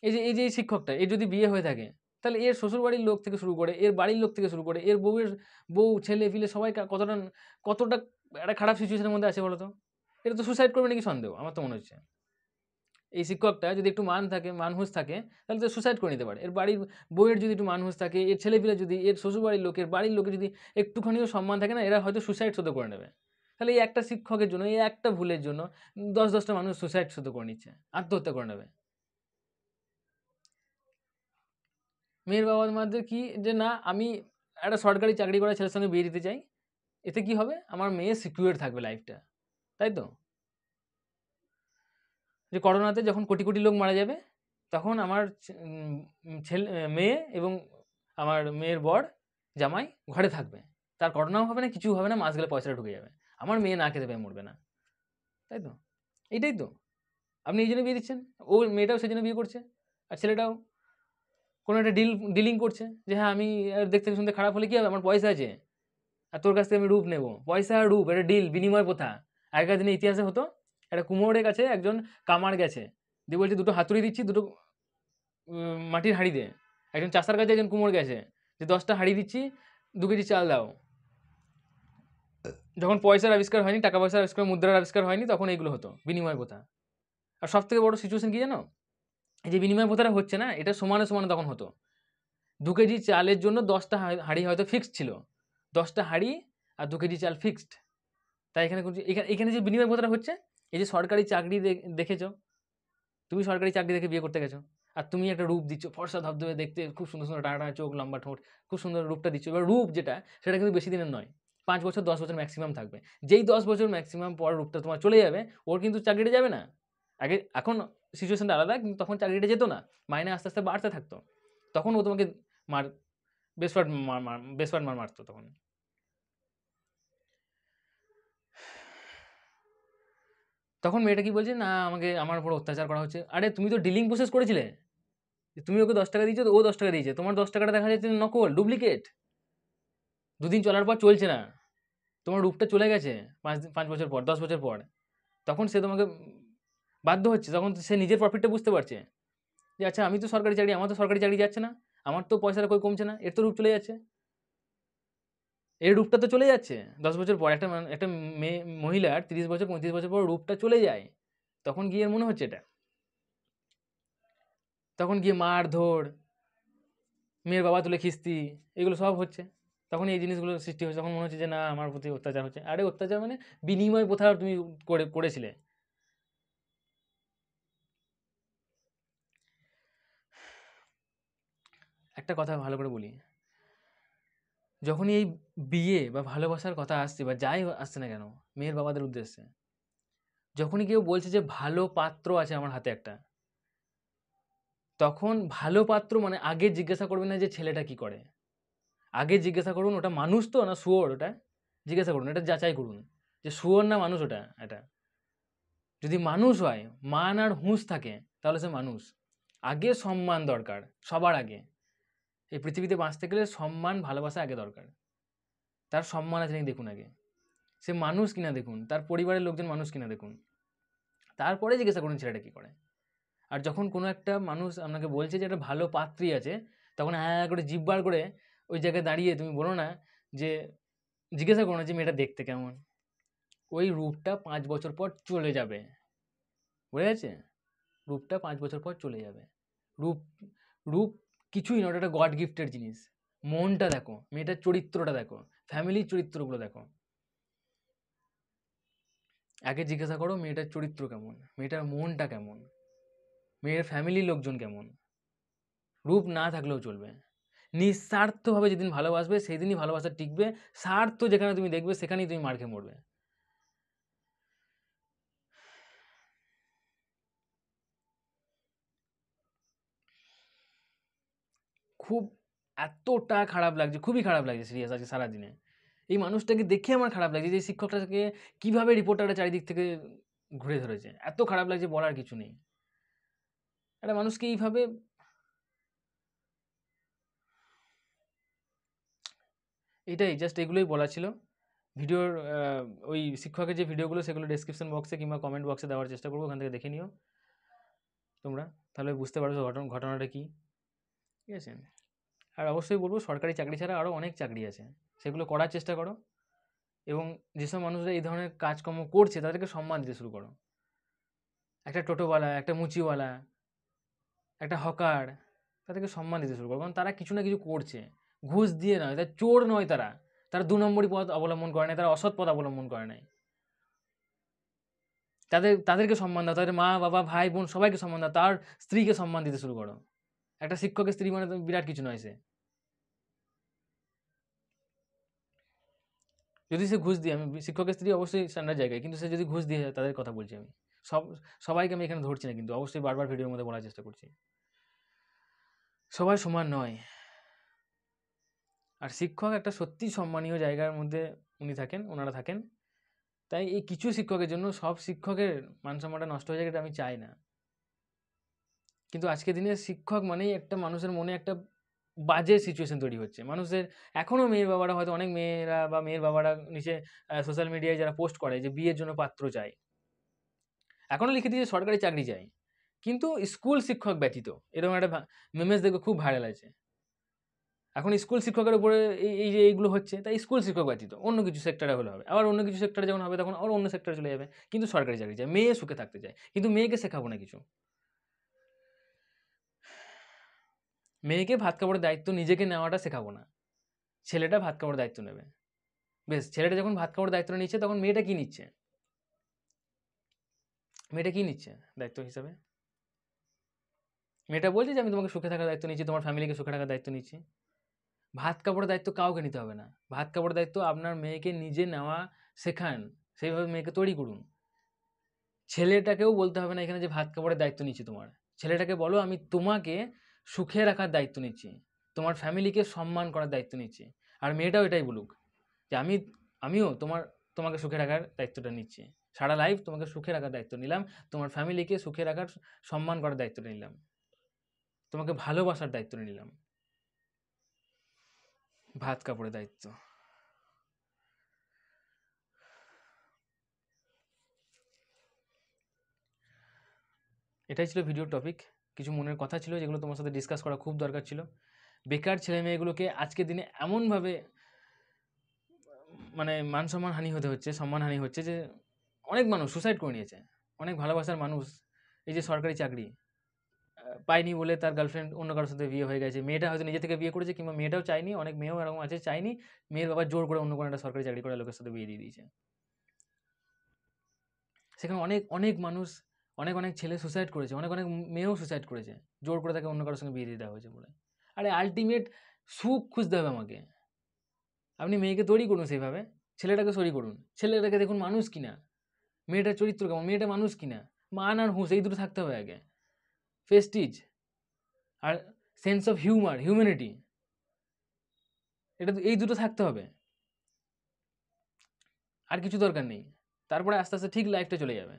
এই যে এই শিক্ষকটা, এর যদি বিয়ে হয়ে থাকে তাহলে এর শ্বশুর বাড়ির লোক থেকে শুরু করে, এর বাড়ির লোক থেকে শুরু করে, এর বউ ছেলে পিলে সবাই কতটা কতটা একটা খারাপ সিচুয়েশনের মধ্যে আছে বলো তো? এটা তো সুসাইড করবে নাকি সন্দেহ, আমার তো মনে হচ্ছে। এই শিক্ষকটা যদি একটু মানহুস থাকে তাহলে তো সুসাইড করে নিতে পারে। এর বাড়ির বউয়ের যদি একটু মানহুস থাকে, এর ছেলেপিলে যদি, এর শ্বশুরবাড়ির লোকের বাড়ির লোকের যদি একটুখানিও সম্মান থাকে না, এরা হয়তো সুসাইড শুধু করে নেবে। তাহলে এই একটা শিক্ষকের জন্য, এই একটা ভুলের জন্য 10-10টা মানুষ সুসাইড শুধু করে নিচ্ছে, আত্মহত্যা করে নেবে। মেয়ের বাবা মাদের কি যে না আমি একটা সরকারি চাকরি করা ছেলের সঙ্গে বিয়ে দিতে চাই, এতে কি হবে? আমার মেয়ে সিকিউর থাকবে লাইফটা, তাই তো? যে করোনাতে যখন কোটি কোটি লোক মারা যাবে তখন আমার ছেলে, মেয়ে এবং আমার মেয়ের বর, জামাই ঘরে থাকবে, তার করোনাও হবে না, কিছু হবে না, মাস গেলে পয়সাটা ঢুকে যাবে, আমার মেয়ে না খেতে পেয়ে মরবে না, তাই তো? এইটাই তো আপনি এই জন্য বিয়ে দিচ্ছেন। ও মেয়েটাও সেই জন্য বিয়ে করছে, আর ছেলেটাও কোনো একটা ডিলিং করছে যে হ্যাঁ আমি দেখতে শুনতে খারাপ হলে কি হবে, আমার পয়সা আছে আর তোর কাছ থেকে আমি রূপ নেবো। পয়সা আর রূপ, এটা ডিল, বিনিময় প্রথা। আগেকার দিনে ইতিহাসে হতো, একটা কুমোরের কাছে একজন কামার গেছে, দিয়ে বলছে দুটো হাতুড়ি দিচ্ছি, দুটো মাটির হাঁড়ি দে। একজন চাষার কাছে একজন কুমোর গেছে যে 10টা হাঁড়ি দিচ্ছি, 2 কেজি চাল দাও। যখন পয়সার আবিষ্কার হয়নি, টাকা পয়সার আবিষ্কার, মুদ্রার আবিষ্কার হয়নি, তখন এইগুলো হতো বিনিময় প্রথা। আর সব থেকে বড় সিচুয়েশন কি জানো? এই যে বিনিময় প্রথাটা হচ্ছে না, এটা সমানে সমানে তখন হতো। 2 কেজি চালের জন্য 10টা হাঁড়ি হয়তো ফিক্সড ছিল, 10টা হাঁড়ি আর 2 কেজি চাল ফিক্সড। তাই এখানে যে বিনিময় প্রথাটা হচ্ছে, এই যে সরকারি চাকরি দেখেছো, তুমি সরকারি চাকরি দেখে বিয়ে করতে গেছো, আর তুমি একটা রূপ দিচ্ছ, ফর্সা ধবধবে দেখতে, খুব সুন্দর সুন্দর টানা টানা চোখ, লম্বা ঠোঁট, খুব সুন্দর রূপটা দিচ্ছ। এবার রূপ যেটা, সেটা কিন্তু বেশি দিনের নয়, 5 বছর 10 বছর ম্যাক্সিমাম থাকবে। যেই 10 বছর ম্যাক্সিমাম পর রূপটা তোমার চলে যাবে, ওর কিন্তু চাকরিটা যাবে না। এখন সিচুয়েশনটা আলাদা, কিন্তু তখন চাকরিটা যেত না, মাইনে আস্তে আস্তে বাড়তে থাকতো। তখন ও তোমাকে মার বেসপাট মার মারতো তখন। তখন মেয়েটা কি বলছে না, আমার উপর অত্যাচার করা হচ্ছে। আরে তুমি তো ডিলিং প্রসেস করেছিলে, তুমি ওকে 10 টাকা দিয়েছো, ও 10 টাকা দিয়েছে, তোমার 10 টাকাটা দেখা যাচ্ছে নকল, ডুপ্লিকেট। দুদিন চলার পর চলছে না, তোমার রূপটা চলে গেছে 5 বছর পর, 10 বছর পর। তখন সে তোমাকে বাধ্য হচ্ছে, তখন সে নিজের প্রফিটটা বুঝতে পারছে যে আচ্ছা আমি তো সরকারি চাকরি, আমার তো সরকারি চাকরি যাচ্ছে না, আমার তো পয়সাটা কই কমছে না, এর তো রূপ চলে যাচ্ছে, এর রূপটা তো চলে যাচ্ছে 10 বছর পর। একটা মেয়ে, মহিলার 30 বছর 35 বছর পর রূপটা চলে যায়, তখন গিয়ে মনে হচ্ছে এটা, তখন গিয়ে মারধর, মেয়ের বাবা তুলে খিস্তি, এগুলো সব হচ্ছে। তখন এই জিনিসগুলো সৃষ্টি হচ্ছে, তখন মনে হচ্ছে যে না আমার প্রতি অত্যাচার হচ্ছে। আরে অত্যাচার মানে বিনিময় প্রথা তুমি করেছিলে। একটা কথা ভালো করে বলি, যখনই এই বিয়ে বা ভালোবাসার কথা আসছে বা যাই আসছে না কেন মেয়ের বাবাদের উদ্দেশ্যে, যখনই কেউ বলছে যে ভালো পাত্র আছে আমার হাতে একটা, তখন ভালো পাত্র মানে আগে জিজ্ঞাসা করবেন না যে ছেলেটা কি করে, আগে জিজ্ঞাসা করুন ওটা মানুষ তো না শুয়োর, ওটা জিজ্ঞাসা করুন, এটা যাচাই করুন যে শুয়োর না মানুষ ওটা। এটা যদি মানুষ হয়, মান আর হুঁশ থাকে, তাহলে সে মানুষ। আগে সম্মান দরকার, সবার আগে এই পৃথিবীতে বাঁচতে গেলে সম্মান ভালোবাসা আগে দরকার। তার সম্মান আছে নাকি দেখুন আগে, সে মানুষ কিনা দেখুন, তার পরিবারের লোকজন মানুষ কিনা দেখুন, তারপরে জিজ্ঞাসা করুন ছেলেটা কি করে। আর যখন কোনো একটা মানুষ আপনাকে বলছে যে একটা ভালো পাত্রী আছে, তখন হ্যাঁ করে জিভ বার করে ওই জায়গায় দাঁড়িয়ে তুমি বলো না যে, জিজ্ঞাসা করো না যে মেয়েটা দেখতে কেমন। ওই রূপটা 5 বছর পর চলে যাবে, বুঝে গেছে? রূপটা 5 বছর পর চলে যাবে। রূপ রূপ কিছুই না, ওটা একটা গড গিফটেড জিনিস। মনটা দেখো, মেয়েটার চরিত্রটা দেখো, ফ্যামিলির চরিত্রগুলো দেখো। আগে জিজ্ঞাসা করো মেয়েটার চরিত্র কেমন, মেয়েটার মনটা কেমন, মেয়ের ফ্যামিলির লোকজন কেমন। রূপ না থাকলেও চলবে। নিঃস্বার্থভাবে যেদিন ভালোবাসবে সেই দিনই ভালোবাসা টিকবে। স্বার্থ যেখানে তুমি দেখবে সেখানেই তুমি মার খেয়ে মরবে। খুব এতটা খারাপ লাগছে, খুবই খারাপ লাগছে সিরিয়াস আজকে সারাদিনে। এই মানুষটাকে দেখে আমার খারাপ লাগছে যে শিক্ষকটাকে কিভাবে রিপোর্টারটা চারিদিক থেকে ঘুরে ধরেছে। এত খারাপ লাগছে বলার কিছু নেই। একটা মানুষকে এইভাবে, এটাই জাস্ট এগুলোই বলা ছিল। ভিডিওর ওই শিক্ষকের যে ভিডিওগুলো সেগুলো ডেসক্রিপশন বক্সে কিংবা কমেন্ট বক্সে দেওয়ার চেষ্টা করবো, ওখান থেকে দেখে নিও তোমরা, তাহলে বুঝতে পারবে ঘটনাটা কী। ঠিক আছে? আর অবশ্যই বলবো সরকারি চাকরি ছাড়া আরও অনেক চাকরি আছে, সেগুলো করার চেষ্টা করো। এবং যেসব মানুষরা এই ধরনের কাজকর্ম করছে তাদেরকে সম্মান দিতে শুরু করো। একটা টোটোওয়ালা, একটা মুচিওয়ালা, একটা হকার, তাদেরকে সম্মান দিতে শুরু করো, কারণ তারা কিছু না কিছু করছে। ঘুষ দিয়ে নয়, তারা চোর নয়, তারা তারা 2 নম্বরই পথ অবলম্বন করে নাই, তারা অসৎ পথ অবলম্বন করে নাই। তাদেরকে সম্মান দাও, তাদের মা বাবা ভাই বোন সবাইকে সম্মান দাও, তার স্ত্রীকে সম্মান দিতে শুরু করো। একটা শিক্ষকের স্ত্রী মানে তো বিরাট কিছু নয় সে। যদি সে ঘুষ দিয়ে, আমি শিক্ষকের স্ত্রী অবশ্যই স্ট্যান্ডার্ড জায়গায়, কিন্তু সে যদি ঘুষ দিয়ে তাদের কথা বলছি আমি। সব সবাইকে আমি এখানে ধরছি না, কিন্তু অবশ্যই বারবার ভিডিওর মধ্যে বলার চেষ্টা করছি, সবাই সমান নয়। আর শিক্ষক একটা সত্যি সম্মানীয় জায়গার মধ্যে ওনারা থাকেন। তাই এই কিছু শিক্ষকের জন্য সব শিক্ষকের মান সম্মানটা নষ্ট হয়ে যায়, এটা আমি চাই না। কিন্তু আজকের দিনে শিক্ষক মানেই একটা মানুষের মনে একটা বাজে সিচুয়েশন তৈরি হচ্ছে। মানুষের এখনও মেয়ের বাবারা, হয়তো অনেক মেয়েরা বা মেয়ের বাবারা নিচে সোশ্যাল মিডিয়ায় যারা পোস্ট করে যে বিয়ের জন্য পাত্র চাই, এখনও লিখে দিয়েছে সরকারি চাকরি চাই, কিন্তু স্কুল শিক্ষক ব্যতীত। এরকম একটা মেমেজ দেখবে খুব ভাইরাল আছে। এখন স্কুল শিক্ষকের উপরে এই যে এইগুলো হচ্ছে, তাই স্কুল শিক্ষক ব্যতীত অন্য কিছু সেক্টরে হলে হবে। আবার অন্য কিছু সেক্টরে যখন হবে তখন আবার অন্য সেক্টরে চলে যাবে, কিন্তু সরকারি চাকরি চাই। মেয়ে সুখে থাকতে চায়, কিন্তু মেয়েকে শেখাবো না কিছু। মেয়েকে ভাত কাপড়ের দায়িত্ব নিজেকে নেওয়াটা শেখাবো না, ছেলেটা ভাত কাপড়ের দায়িত্ব নেবে। বেশ, ছেলেটা যখন ভাত কাপড়ের দায়িত্ব নিচ্ছে, তখন মেয়েটা কি নিচ্ছে? মেয়েটা কি নিচ্ছে দায়িত্ব হিসাবে? মেয়েটা বলছে যে আমি তোমাকে সুখে থাকার দায়িত্ব নিচ্ছি, তোমার ফ্যামিলিকে সুখে রাখার দায়িত্ব নিচ্ছি। ভাত কাপড়ের দায়িত্ব কাউকে নিতে হবে না। ভাত কাপড়ের দায়িত্ব আপনার মেয়েকে নিজে নেওয়া শেখান, সেইভাবে মেয়েকে তৈরি করুন। ছেলেটাকেও বলতে হবে না এখানে যে ভাত কাপড়ের দায়িত্ব নিচ্ছি তোমার। ছেলেটাকে বলো আমি তোমাকে সুখে রাখার দায়িত্ব নিচ্ছি, তোমার ফ্যামিলিকে সম্মান করার দায়িত্ব নিচ্ছি। আর মেয়েটাও এটাই বলুক যে আমিও তোমাকে সুখে রাখার দায়িত্বটা নিচ্ছি। সারা লাইফ তোমাকে সুখে রাখার দায়িত্ব নিলাম, তোমার ফ্যামিলিকে সুখে রাখার, সম্মান করার দায়িত্বটা নিলাম, তোমাকে ভালোবাসার দায়িত্বটা নিলাম। ভাত কাপড়ের দায়িত্ব। এটাই ছিল ভিডিওর টপিক। কিছু মনের কথা ছিল যেগুলো তোমার সাথে ডিসকাস করা খুব দরকার ছিল। বেকার ছেলে মেয়েগুলোকে আজকের দিনে এমনভাবে মানে মান সম্মান হানি হতে হচ্ছে, সম্মানহানি হচ্ছে যে অনেক মানুষ সুসাইড করে নিয়েছে। অনেক ভালোবাসার মানুষ, এই যে সরকারি চাকরি পায়নি বলে তার গার্লফ্রেন্ড অন্য কারোর সাথে বিয়ে হয়ে গেছে। মেয়েটা হয়তো নিজে থেকে বিয়ে করেছে, কিংবা মেয়েটাও চায়নি, অনেক মেয়েও এরকম আছে চায়নি, মেয়ের বাবা জোর করে অন্য কোনো একটা সরকারি চাকরি করা লোকের সাথে বিয়ে দিয়ে দিয়েছে। সেখানে অনেক অনেক মানুষ, অনেক ছেলে সুসাইড করেছে, অনেক মেয়েও সুসাইড করেছে, জোর করে তাকে অন্য কারোর সঙ্গে বিয়ে দিয়ে দেওয়া হয়েছে বলে। আরে আল্টিমেট সুখ খুঁজতে হবে আমাকে। আপনি মেয়েকে তৈরি করুন সেইভাবে, ছেলেটাকে তৈরি করুন, ছেলেটাকে দেখুন মানুষ কিনা, মেয়েটার চরিত্র কেমন, মেয়েটা মানুষ কিনা, মান আর হুঁশ এই দুটো থাকতে হবে আগে, প্রেস্টিজ আর সেন্স অফ হিউমার, হিউম্যানিটি, এই দুটো থাকতে হবে, আর কিছু দরকার নেই। তারপরে আস্তে আস্তে ঠিক লাইফটা চলে যাবে।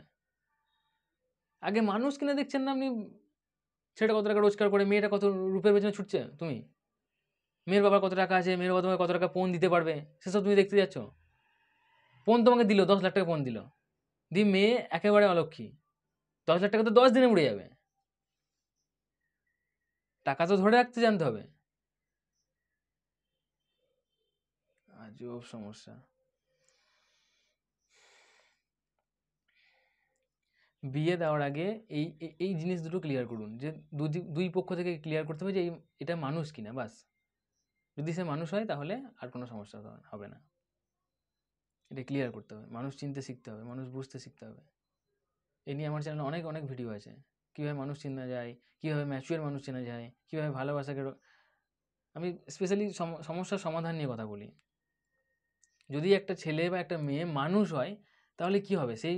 আগে মানুষ কিনা দেখছেন না আপনি, ছেলেটা কত টাকা রোজগার করে, মেয়েটা কত রূপের পেছনে ছুটছে, তুমি মেয়ের বাবার কত টাকা আছে, মেয়ের বাবা তোমাকে কত টাকা পণ দিতে পারবে, সেসব তুমি দেখতে যাচ্ছ। পণ তোমাকে দিল 10 লাখ টাকা পণ দিল, দিয়ে মেয়ে একেবারে অলক্ষী, 10 লাখ টাকা তো 10 দিনে উড়ে যাবে। টাকা তো ধরে রাখতে জানতে হবে। আজব সমস্যা। বিয়ে দেওয়ার আগে এই এই জিনিস দুটো ক্লিয়ার করুন, যে দুই পক্ষ থেকে ক্লিয়ার করতে হবে যে এটা মানুষ কিনা, বাস। যদি সে মানুষ হয় তাহলে আর কোনো সমস্যা হবে না। এটা ক্লিয়ার করতে হবে, মানুষ চিনতে শিখতে হবে, মানুষ বুঝতে শিখতে হবে। এই নিয়ে আমার চ্যানেলে অনেক অনেক ভিডিও আছে, কীভাবে মানুষ চেনা যায়, কীভাবে ম্যাচুয়ার মানুষ চেনা যায়, কীভাবে ভালোবাসাকে আমি স্পেশালি সমস্যার সমাধান নিয়ে কথা বলি। যদি একটা ছেলে বা একটা মেয়ে মানুষ হয় তাহলে কি হবে, সেই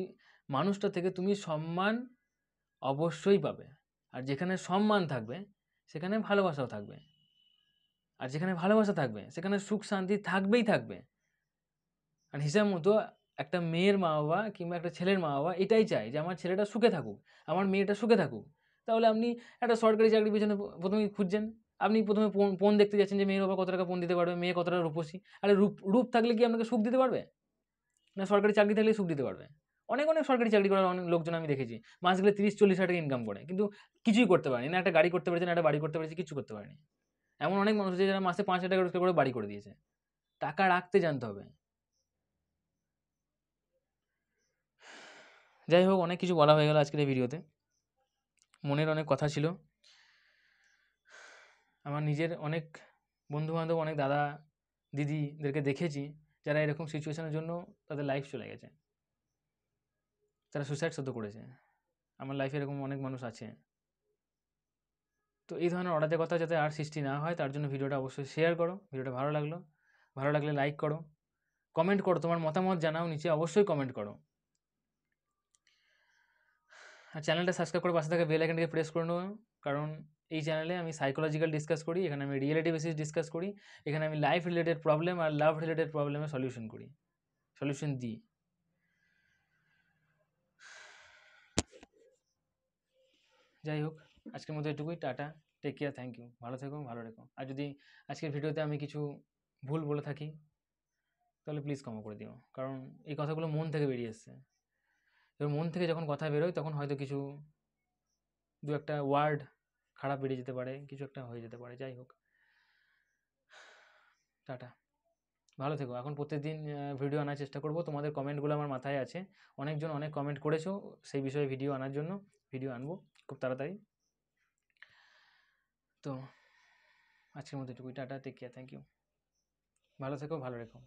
মানুষটা থেকে তুমি সম্মান অবশ্যই পাবে। আর যেখানে সম্মান থাকবে সেখানে ভালোবাসাও থাকবে, আর যেখানে ভালোবাসা থাকবে সেখানে সুখ শান্তি থাকবেই থাকবে। আর হিসাব মতো একটা মেয়ের মা বাবা কিংবা একটা ছেলের মা বাবা এটাই চায় যে আমার ছেলেটা সুখে থাকুক, আমার মেয়েটা সুখে থাকুক। তাহলে আপনি একটা সরকারি চাকরির পেছনে প্রথমেই খুঁজছেন, আপনি প্রথমে পণ দেখতে যাচ্ছেন যে মেয়ের বাবা কত টাকা পণ দিতে পারবে, মেয়ে কতটা রূপসী। আরে রূপ থাকলে কি আপনাকে সুখ দিতে পারবে? না সরকারি চাকরি থাকলে সুখ দিতে পারবে? অনেক অনেক সরকারি চাকরি করার অনেক লোকজন আমি দেখেছি, মাস গেলে 30-40 হাজার টাকা ইনকাম করে, কিন্তু কিছুই করতে পারেনি, না একটা গাড়ি করতে পেরেছে, না একটা বাড়ি করতে পেরেছে, কিছু করতে পারেনি। এমন অনেক মানুষ আছে যারা মাসে 5,000 টাকা রোজগার করে বাড়ি করে দিয়েছে। টাকা রাখতে জানতে হবে। যাই হোক, অনেক কিছু বলা হয়ে গেল আজকের এই ভিডিওতে, মনের অনেক কথা ছিল। আমার নিজের অনেক বন্ধুবান্ধব, অনেক দাদা দিদিদেরকে দেখেছি যারা এরকম সিচুয়েশনের জন্য তাদের লাইফ চলে গেছে, তারা সুসাইড শুধু করেছে। আমার লাইফে এরকম অনেক মানুষ আছে। তো এই ধরনের অরাজকতা যাতে আর সৃষ্টি না হয় তার জন্য ভিডিওটা অবশ্যই শেয়ার করো। ভিডিওটা ভালো লাগলে লাইক করো, কমেন্ট করো, তোমার মতামত জানাও, নিচে অবশ্যই কমেন্ট করো। আর চ্যানেলটা সাবস্ক্রাইব করে পাশে থাকা বেল আইকনটাকে প্রেস করে নেবো, কারণ এই চ্যানেলে আমি সাইকোলজিক্যাল ডিসকাস করি, এখানে আমি রিয়েলিটি বেসিস ডিসকাস করি, এখানে আমি লাইফ রিলেটেড প্রবলেম আর লাভ রিলেটেড প্রবলেমের সলিউশন দিই। যাই হোক, আজকের মতো এটুকুই। টাটা, টেক কেয়ার, থ্যাংক ইউ, ভালো থেকো, ভালো রেখো। আর যদি আজকের ভিডিওতে আমি কিছু ভুল বলে থাকি তাহলে প্লিজ ক্ষমা করে দিও, কারণ এই কথাগুলো মন থেকে বেরিয়ে এসছে। এবার মন থেকে যখন কথা বেরোয় তখন হয়তো কিছু দু একটা ওয়ার্ড খারাপ বেরিয়ে যেতে পারে, কিছু একটা হয়ে যেতে পারে। যাই হোক, টাটা, ভালো থেকো। এখন প্রত্যেকদিন ভিডিও আনার চেষ্টা করব, তোমাদের কমেন্টগুলো আমার মাথায় আছে, অনেকজন অনেক কমেন্ট করেছো সেই বিষয়ে ভিডিও আনার জন্য, ভিডিও আনবো খুব তাড়াতাড়ি। তো আজকের মতো এটুকুই, টাটা, টেক কেয়ার, থ্যাংক ইউ, ভালো থেকো, ভালো রেখো।